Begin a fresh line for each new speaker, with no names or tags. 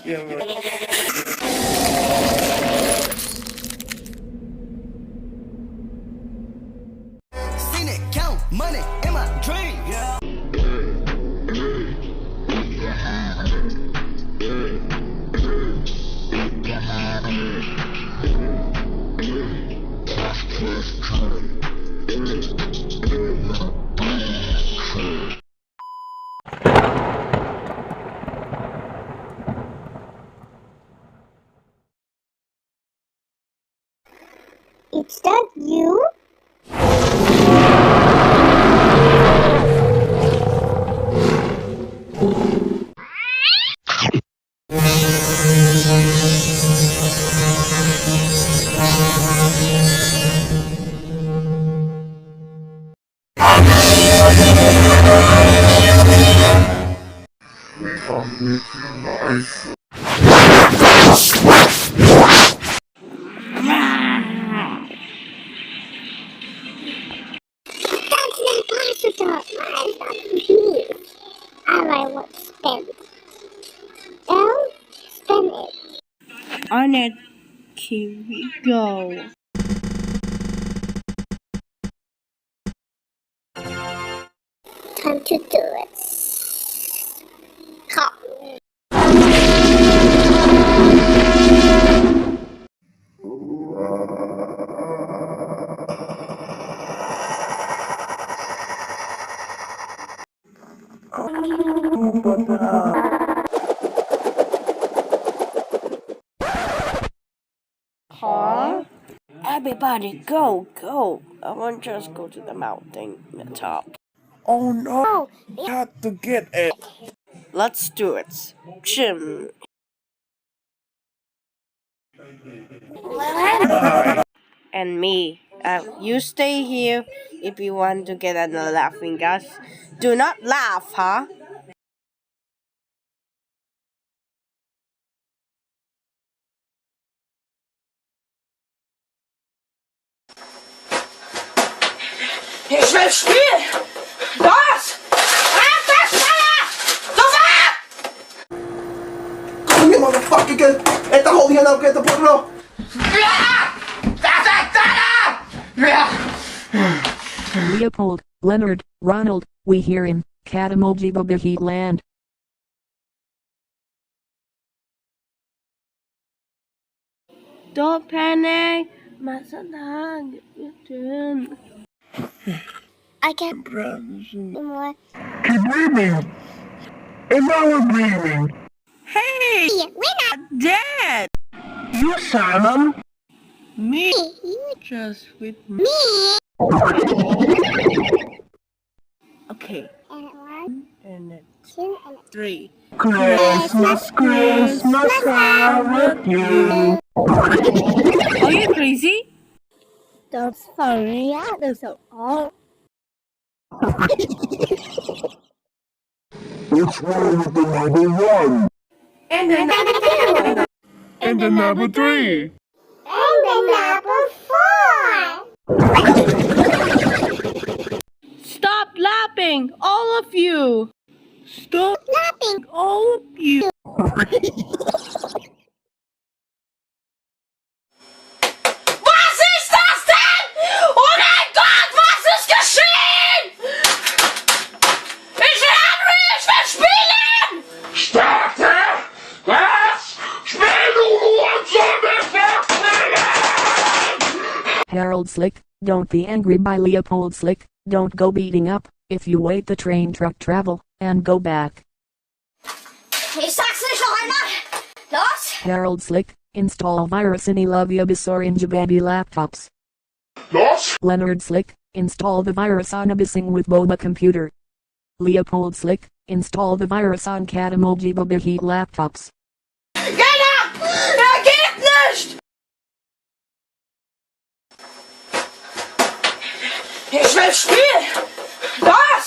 Seen it, count money in my dream. Yeah.
Is that you? I want to spend. Don't spend it.
On it, here we go.
Time to do it. Come.
Huh? Everybody go, go. I want to just go to the mountain in the top.
Oh no, we have to get it.
Let's do it. Jim. And me. You stay here if you want to get another laughing gas. Do not laugh, huh?
Ich will spielen! Los!
Come here, motherfucker. Get the whole hand up, get the book now.
Leopold, Leonard, Ronald, we hear in Catemojibabyheat land.
Don't panic. Masalang. Jim.
I can't anymore.
Keep breathing. And now we're breathing.
Hey!
We're not
Dad!
You, Simon.
Me?
you.
Just with me. Okay.
And one,
And then
two, and
3.
Christmas, Christmas, I'm with you.
Are you crazy?
don't sorry, there's so all.
Which one is the number one?
And then
Number 2.
And the number three.
And the number 4.
stop laughing, all of you. Stop
Laughing.
all of you.
Was ist das denn? Oh mein Gott, was ist geschehen? Ich will anrufen, ich will spielen!
Starte das Spiel, du Hurensohn!
Harold Slick, don't be angry by Leopold Slick, don't go beating up, if you wait the train truck travel, and go back.
Ich sag's nicht noch einmal! Los!
Harold Slick, install virus in Catemojibabyheat laptops.
Los!
Leonard Slick, install the virus on Abyssing with Boba computer. Leopold Slick, install the virus on Catemojibabyheat laptops.
Genau! Geht nicht! Ich will spielen! Los!